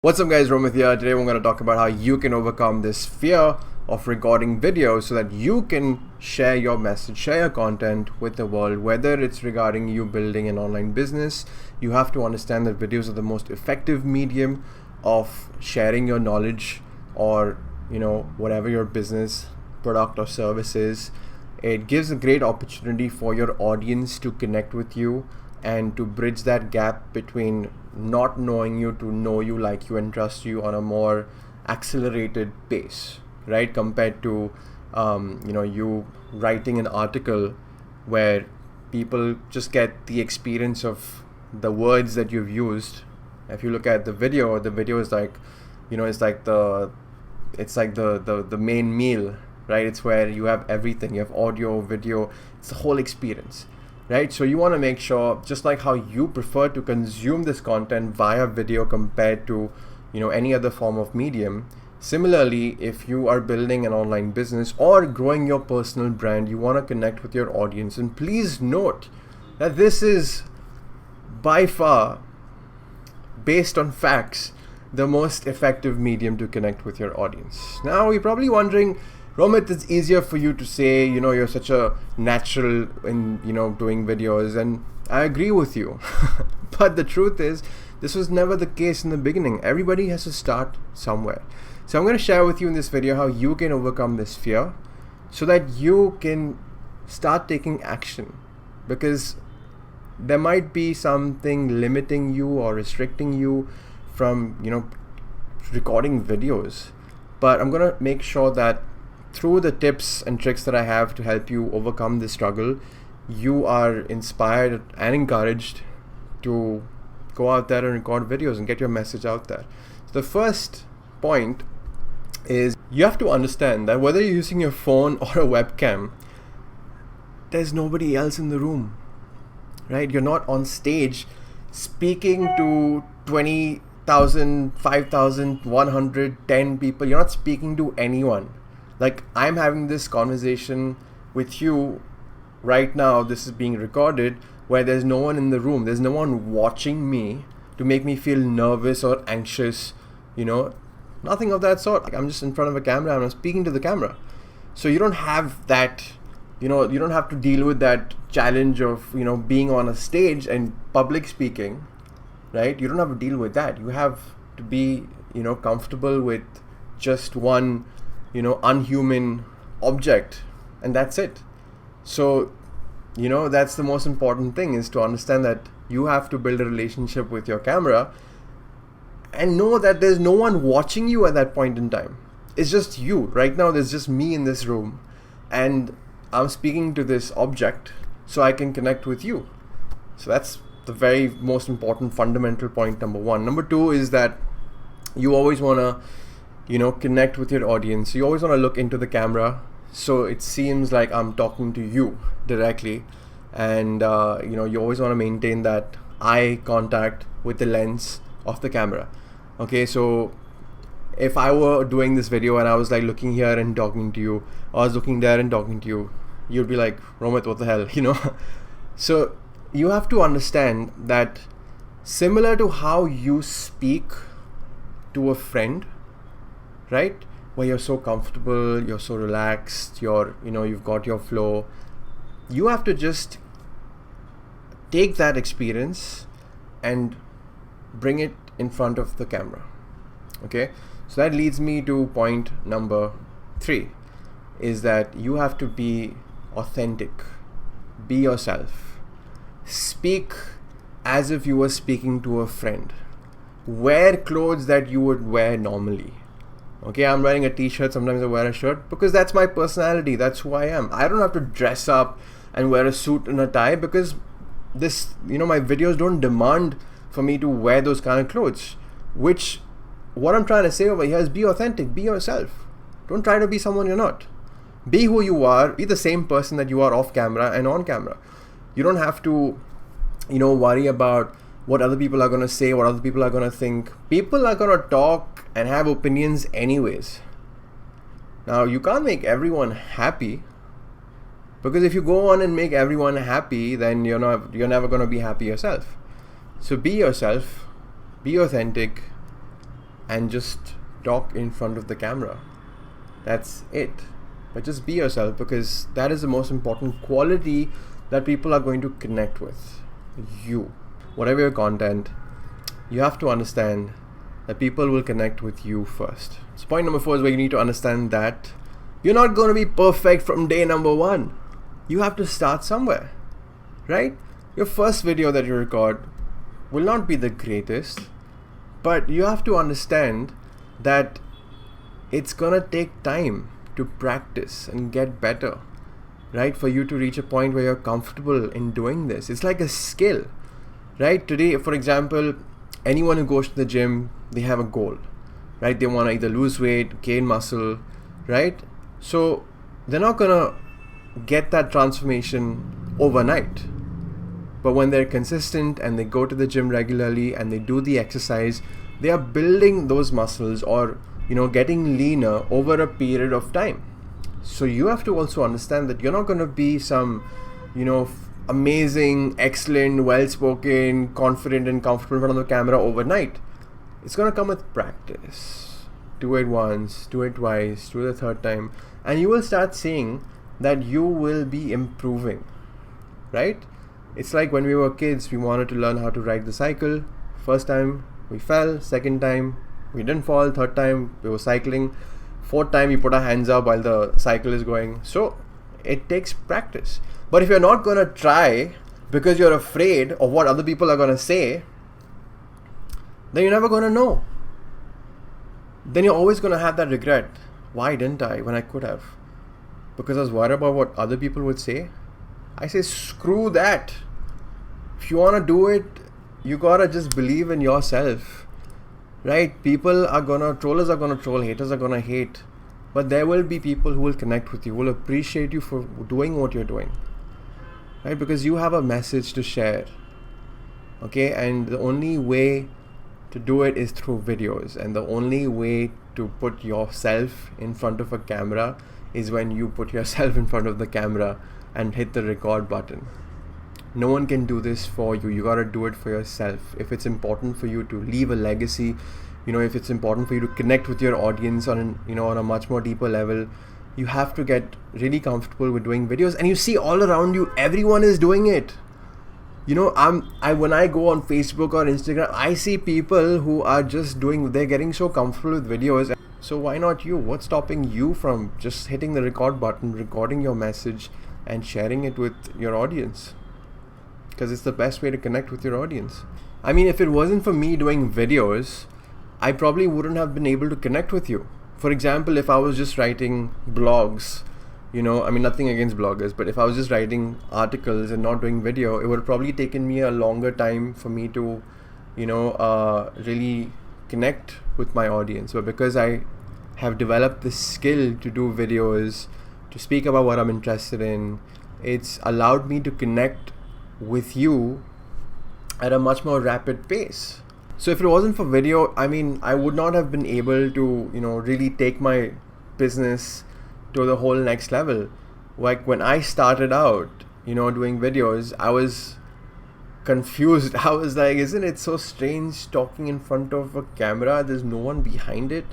What's up guys, Romit here. Today we're going to talk about how you can overcome this fear of recording videos so that you can share your message, share your content with the world. Whether it's regarding you building an online business, you have to understand that videos are the most effective medium of sharing your knowledge or whatever your business product or service is. It gives a great opportunity for your audience to connect with you and to bridge that gap between not knowing you to know you, like you, and trust you on a more accelerated pace, right? Compared to you writing an article where people just get the experience of the words that you've used. If you look at the video is like, it's like the main meal, right? It's where you have everything. You have audio, video, it's the whole experience. Right, so you want to make sure, just like how you prefer to consume this content via video compared to any other form of medium, similarly, if you are building an online business or growing your personal brand, you want to connect with your audience. And please note that this is by far, based on facts, the most effective medium to connect with your audience. Now you're probably wondering, Romit, it's easier for you to say, you're such a natural in, doing videos, and I agree with you. But the truth is, this was never the case in the beginning. Everybody has to start somewhere. So I'm going to share with you in this video how you can overcome this fear so that you can start taking action, because there might be something limiting you or restricting you from, recording videos. But I'm going to make sure that through the tips and tricks that I have to help you overcome this struggle, you are inspired and encouraged to go out there and record videos and get your message out there. So the first point is you have to understand that whether you're using your phone or a webcam, there's nobody else in the room, right? You're not on stage speaking to 20,000, 5,000, 110 people. You're not speaking to anyone. Like, I'm having this conversation with you right now. This is being recorded where there's no one in the room. There's no one watching me to make me feel nervous or anxious, nothing of that sort. Like, I'm just in front of a camera and I'm speaking to the camera. So you don't have that, you don't have to deal with that challenge of, being on a stage and public speaking, right? You don't have to deal with that. You have to be, comfortable with just one unhuman object, and that's it. So that's the most important thing, is to understand that you have to build a relationship with your camera and know that there's no one watching you at that point in time. It's just you. Right now there's just me in this room and I'm speaking to this object so I can connect with you. So that's the very most important fundamental point, number one. Number two is that you always want to connect with your audience. You always want to look into the camera so it seems like I'm talking to you directly, and you always want to maintain that eye contact with the lens of the camera. Okay, so if I were doing this video and I was like looking here and talking to you, or I was looking there and talking to you, you'd be like, Romit, what the hell, So you have to understand that similar to how you speak to a friend, right, where you're so comfortable, you're so relaxed, you've got your flow, you have to just take that experience and bring it in front of the camera. Okay, so that leads me to point number 3, is that you have to be authentic. Be yourself. Speak as if you were speaking to a friend. Wear clothes that you would wear normally. Okay, I'm wearing a t-shirt, sometimes I wear a shirt because that's my personality, that's who I am. I don't have to dress up and wear a suit and a tie because this, my videos don't demand for me to wear those kind of clothes. Which, what I'm trying to say over here is be authentic, be yourself. Don't try to be someone you're not. Be who you are, be the same person that you are off camera and on camera. You don't have to, worry about what other people are going to say, what other people are going to think. People are going to talk and have opinions anyways. Now, you can't make everyone happy, because if you go on and make everyone happy, then you're never going to be happy yourself. So be yourself, be authentic, and just talk in front of the camera. That's it. But just be yourself, because that is the most important quality that people are going to connect with. You. Whatever your content, you have to understand that people will connect with you first. So point number 4 is where you need to understand that you're not going to be perfect from day number 1. You have to start somewhere, right? Your first video that you record will not be the greatest, but you have to understand that it's gonna take time to practice and get better, right? For you to reach a point where you're comfortable in doing this. It's like a skill, right? Today, for example, anyone who goes to the gym, they have a goal, right? They want to either lose weight, gain muscle, right? So they're not gonna get that transformation overnight. But when they're consistent and they go to the gym regularly and they do the exercise, they are building those muscles, or getting leaner over a period of time. So you have to also understand that you're not going to be some amazing, excellent, well-spoken, confident and comfortable in front of the camera overnight. It's going to come with practice. Do it once, do it twice, do it the third time, and you will start seeing that you will be improving, right? It's like when we were kids, we wanted to learn how to ride the cycle. First time we fell, second time we didn't fall, third time we were cycling, fourth time we put our hands up while the cycle is going. So it takes practice. But if you're not going to try because you're afraid of what other people are going to say, then you're never going to know. Then you're always going to have that regret. Why didn't I when I could have? Because I was worried about what other people would say. I say screw that. If you want to do it, you gotta just believe in yourself, right? Trollers are gonna troll, haters are gonna hate, but there will be people who will connect with you, will appreciate you for doing what you're doing, right? Because you have a message to share, okay? And the only way to do it is through videos, and the only way to put yourself in front of a camera is when you put yourself in front of the camera and hit the record button. No one can do this for you. You gotta do it for yourself. If it's important for you to leave a legacy, if it's important for you to connect with your audience on a much more deeper level, you have to get really comfortable with doing videos. And you see all around you, everyone is doing it. When I go on Facebook or Instagram, I see people who are they're getting so comfortable with videos. So why not you? What's stopping you from just hitting the record button, recording your message, and sharing it with your audience? Because it's the best way to connect with your audience. I mean, if it wasn't for me doing videos, I probably wouldn't have been able to connect with you. For example, if I was just writing blogs, nothing against bloggers, but if I was just writing articles and not doing video, it would have probably taken me a longer time for me to, really connect with my audience. But because I have developed the skill to do videos, to speak about what I'm interested in, it's allowed me to connect with you at a much more rapid pace. So if it wasn't for video, I would not have been able to, really take my business to the whole next level. Like when I started out, doing videos, I was confused. I was like, isn't it so strange talking in front of a camera? There's no one behind it.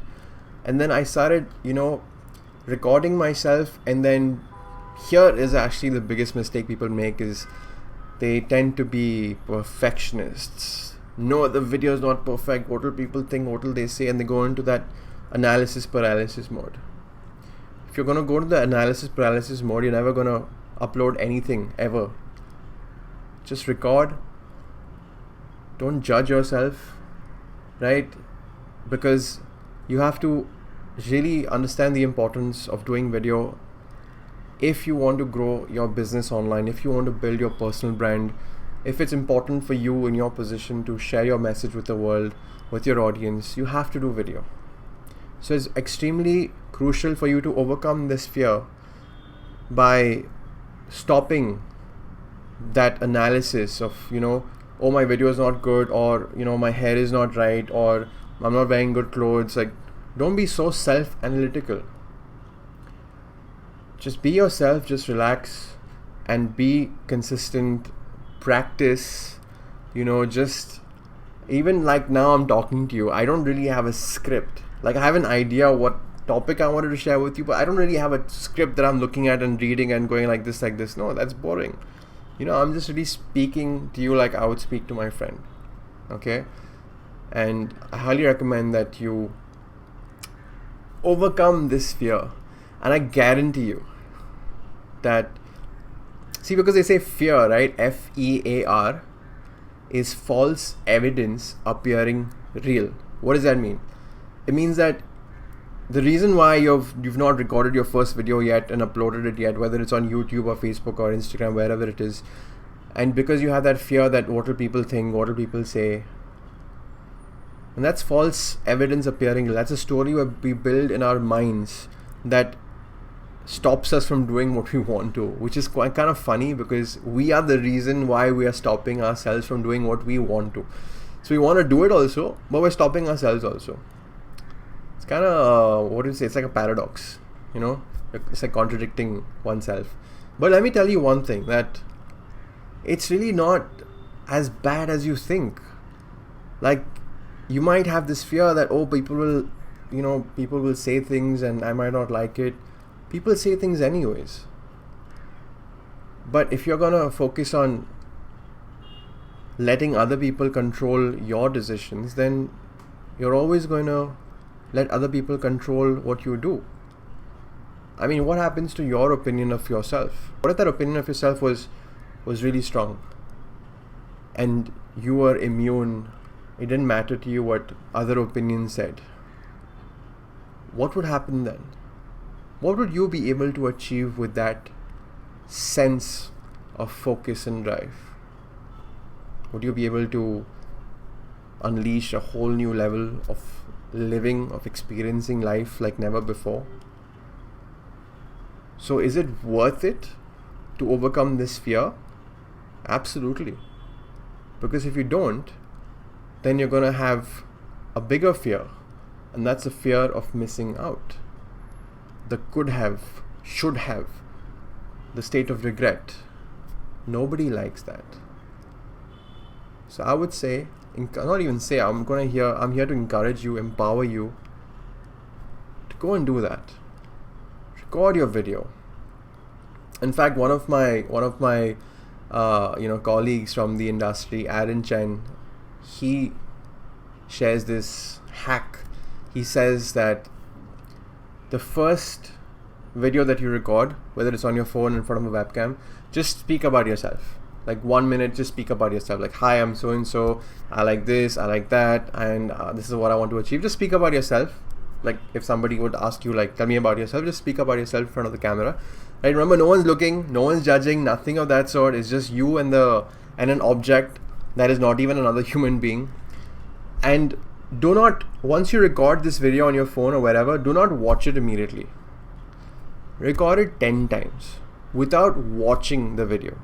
And then I started, recording myself, and then here is actually the biggest mistake people make is they tend to be perfectionists. No, the video is not perfect. What will people think? What will they say? And they go into that analysis paralysis mode. If you're going to go to the analysis paralysis mode, you're never going to upload anything ever. Just record. Don't judge yourself, right? Because you have to really understand the importance of doing video if you want to grow your business online, if you want to build your personal brand, if it's important for you in your position to share your message with the world, with your audience, you have to do video. So it's extremely crucial for you to overcome this fear by stopping that analysis of, oh, my video is not good, or, my hair is not right, or I'm not wearing good clothes. Like, don't be so self-analytical. Just be yourself, just relax and be consistent, practice, just Even like now I'm talking to you, I don't really have a script. Like I have an idea what topic I wanted to share with you, but I don't really have a script that I'm looking at and reading and going like this, like this. No, that's boring. I'm just really speaking to you like I would speak to my friend. Okay? And I highly recommend that you overcome this fear. And I guarantee you that, see, because they say fear, right? FEAR is false evidence appearing real. What does that mean? It means that the reason why you've not recorded your first video yet and uploaded it yet, whether it's on YouTube or Facebook or Instagram, wherever it is, and because you have that fear that what will people think, what will people say, and that's false evidence appearing real. That's a story where we build in our minds that stops us from doing what we want to, which is quite kind of funny because we are the reason why we are stopping ourselves from doing what we want to. So we want to do it also, but we're stopping ourselves also. It's kind of what do you say? It's like a paradox, It's like contradicting oneself. But let me tell you one thing, that it's really not as bad as you think. Like, you might have this fear that people will say things and I might not like it. People say things anyways. But if you're gonna focus on letting other people control your decisions, then you're always going to let other people control what you do. I mean, what happens to your opinion of yourself? What if that opinion of yourself was really strong and you were immune? It didn't matter to you what other opinions said. What would happen then? What would you be able to achieve with that sense of focus and drive? Would you be able to unleash a whole new level of living, of experiencing life like never before? So is it worth it to overcome this fear? Absolutely. Because if you don't, then you're going to have a bigger fear, and that's the fear of missing out. The could have, should have, the state of regret. Nobody likes that. So I would say, I'm here to encourage you, empower you to go and do that. Record your video. In fact, one of my colleagues from the industry, Aaron Chen, he shares this hack. He says that the first video that you record, whether it's on your phone in front of a webcam, just speak about yourself. Like 1 minute, just speak about yourself. Like, hi, I'm so and so. I like this, I like that, and this is what I want to achieve. Just speak about yourself. Like, if somebody would ask you, like, tell me about yourself, just speak about yourself in front of the camera. Right? Remember, no one's looking, no one's judging, nothing of that sort. It's just you and an object that is not even another human being. And do not, once you record this video on your phone or wherever, do not watch it immediately. Record it 10 times without watching the video.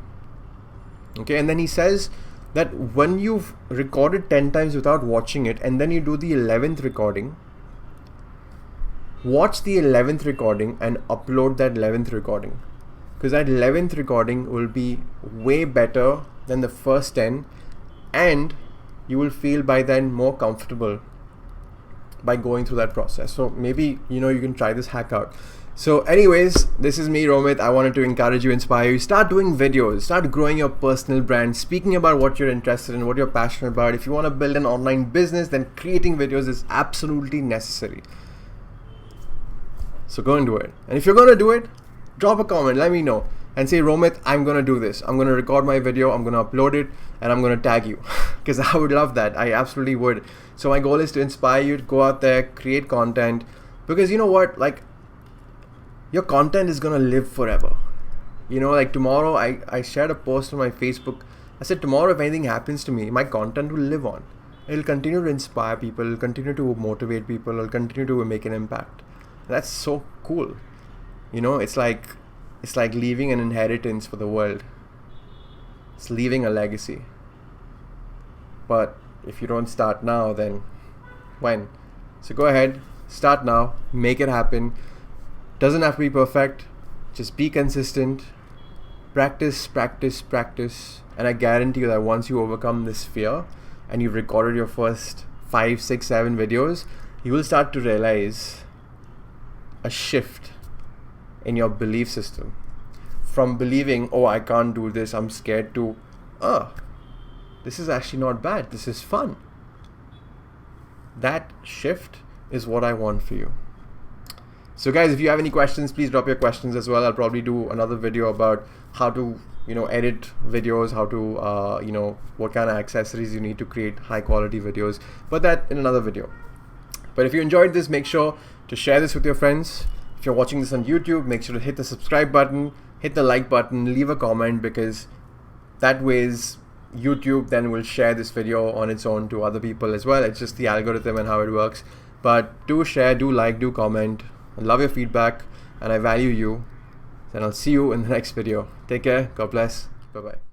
Okay, and then he says that when you've recorded 10 times without watching it, and then you do the 11th recording, watch the 11th recording and upload that 11th recording. Because that 11th recording will be way better than the first 10, and you will feel by then more comfortable by going through that process. So maybe, you can try this hack out. So anyways, this is me, Romit. I wanted to encourage you, inspire you. Start doing videos, start growing your personal brand, speaking about what you're interested in, what you're passionate about. If you want to build an online business, then creating videos is absolutely necessary. So go and do it. And if you're going to do it, drop a comment, let me know, and say, Romit, I'm going to do this. I'm going to record my video, I'm going to upload it, and I'm going to tag you. Because I would love that. I absolutely would. So my goal is to inspire you to go out there, create content. Because you know what? Like, your content is going to live forever. Like tomorrow, I shared a post on my Facebook. I said, tomorrow, if anything happens to me, my content will live on. It'll continue to inspire people, it'll continue to motivate people, it'll continue to make an impact. That's so cool. It's like leaving an inheritance for the world. It's leaving a legacy. But if you don't start now, then when? So go ahead, start now, make it happen. Doesn't have to be perfect. Just be consistent. Practice. And I guarantee you that once you overcome this fear and you've recorded your first 5, 6, 7 videos, you will start to realize a shift in your belief system. From believing, oh, I can't do this, I'm scared, to, oh, this is actually not bad, this is fun. That shift is what I want for you. So guys, if you have any questions, please drop your questions as well. I'll probably do another video about how to, edit videos, how to, what kind of accessories you need to create high quality videos, but that in another video. But if you enjoyed this, make sure to share this with your friends. If you're watching this on YouTube, make sure to hit the subscribe button, hit the like button, leave a comment, because that ways YouTube then will share this video on its own to other people as well. It's just the algorithm and how it works. But do share, do like, do comment. I love your feedback and I value you. And I'll see you in the next video. Take care. God bless. Bye-bye.